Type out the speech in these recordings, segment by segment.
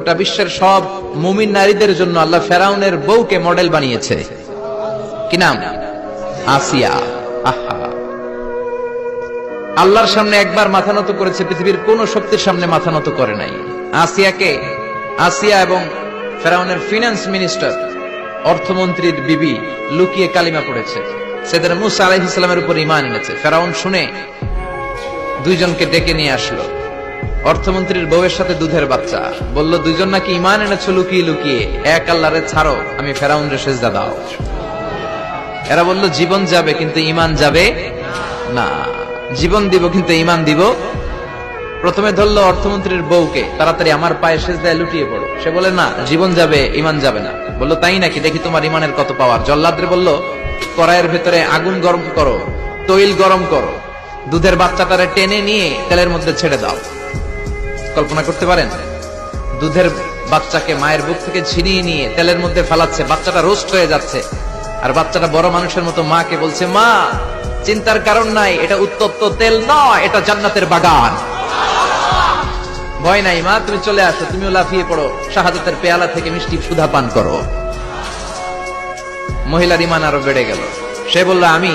গোটা বিশ্বের সব মুমিন নারীদের জন্য আল্লাহ ফেরাউনের বউকে মডেল বানিয়েছে। কি নাম? আসিয়া। আহা, আল্লাহর সামনে একবার মাথা নত করেছে, পৃথিবীর কোন শক্তির সামনে মাথা নত করে নাই। আসিয়া এবং ফেরাউনের ফিনান্স মিনিস্টার, অর্থমন্ত্রীর বিবি লুকিয়ে কালিমা পড়েছে, সেদিন মুসা আলাইহিস সালামের উপর ঈমান এনেছে। ফেরাউন শুনে দুইজনকে ডেকে নিয়ে আসলো। অর্থমন্ত্রীর বউয়ের সাথে দুধের বাচ্চা, বলল দুইজন নাকি ঈমান এনেছো লুকিয়ে লুকিয়ে, এক আল্লাহরে ছাড়ো, আমি ফেরাউনরে সেজদা দাও। এরা বলল জীবন যাবে কিন্তু ঈমান যাবে না, জীবন দিব কিন্তু ঈমান দিব। প্রথমে ধরলো অর্থমন্ত্রীর বউকে, তাড়াতাড়ি আমার পায়ে সেজদায় লুটিয়ে পড়ো। সে বলে না, জীবন যাবে ঈমান যাবে না। বললো তাই নাকি, দেখি তোমার ঈমানের কত পাওয়ার। জল্লাদরে বলল কড়াইয়ের ভেতরে আগুন গরম করো, তৈল গরম করো, দুধের বাচ্চাটারে টেনে নিয়ে তেলের মধ্যে ছেড়ে দাও। কল্পনা করতে পারেন? দুধের বাচ্চাকে মায়ের বুক থেকে ছিনিয়ে নিয়ে তেলের মধ্যে ফেলাচ্ছে, বাচ্চাটা রোস্ট হয়ে যাচ্ছে, আর বাচ্চাটা বড় মানুষের মতো মাকে বলছে, মা চিন্তার কারণ নাই, এটা উত্তপ্ত তেল নয়, এটা জান্নাতের বাগান। ভয় নাই মা, তুমি চলে আসো, তুমিও লাফিয়ে পড়ো, শাহাদাতের পেয়ালা থেকে মিষ্টি সুধা পান করো। মহিলার ঈমান আরো বেড়ে গেল। সে বলল আমি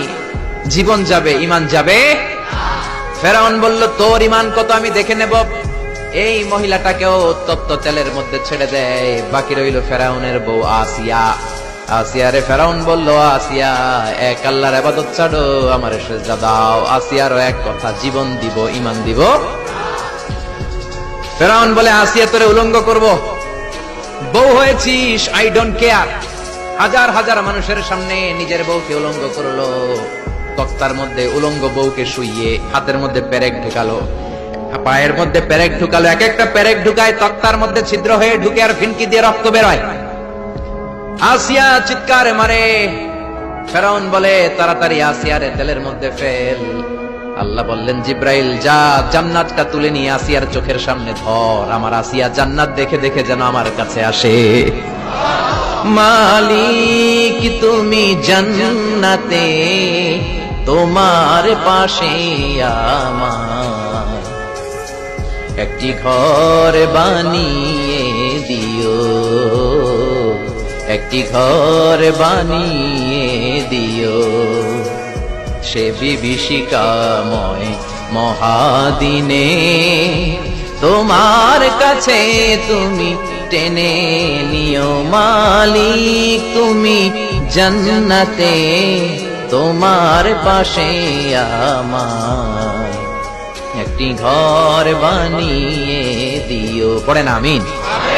জীবন যাবে ঈমান যাবে। ফেরাউন বলল তোর ঈমান কত আমি দেখে নেব। এই মহিলাটাকেও উত্তপ্ত তেলের মধ্যে ছেড়ে দেয়। বাকি রইল ফেরাউনের বউ আসিয়া। আসিয়ারে ফেরাউন বলল, আসিয়া এক আল্লাহর ইবাদত ছাড়ো, আমারে সেজদা দাও। আসিয়ারও এক কথা, জীবন দিব ঈমান দিব। ফেরাউন বলে, আসিয়া তোরে উলঙ্গ করব, বউ হয়েছিস, আই ডোন্ট কেয়ার। হাজার হাজার মানুষের সামনে নিজের বউকে উলঙ্গ করলো। তক্তার মধ্যে উলঙ্গ বউকে শুইয়ে হাতের মধ্যে পেরেক ঢুকালো, পায়ের মধ্যে পেরেক ঢুকালো। এক একটা পেরেক ঢুকায় তক্তার মধ্যে ছিদ্র হয়ে ঢুকে আর ফিনকি দিয়ে রক্ত বেরোয়। আসিয়া চিৎকার মারে। ফেরাউন বলে তাড়াতাড়ি আসিয়ারে তেলের মধ্যে ফেল। আল্লাহ বললেন জিব্রাইল যা, জান্নাতটা তুলে নিয়ে আসিয়ার চোখের সামনে ধর, আমার আসিয়া জান্নাত দেখে দেখে যেন আমার কাছে আসে। মালিক তুমি জান্নাতে, তোমার পাশে আমার একটি ঘর বানিয়ে দিও, একটি ঘর বানিয়ে দিও। সে বিভীষিকাময় মহাদিনে তোমার কাছে তুমি টেনে নিও। মালিক তুমি জান্নাতে, তোমার পাশে আমার একটি ঘর বানিয়ে দিও। পড়েন আমিন।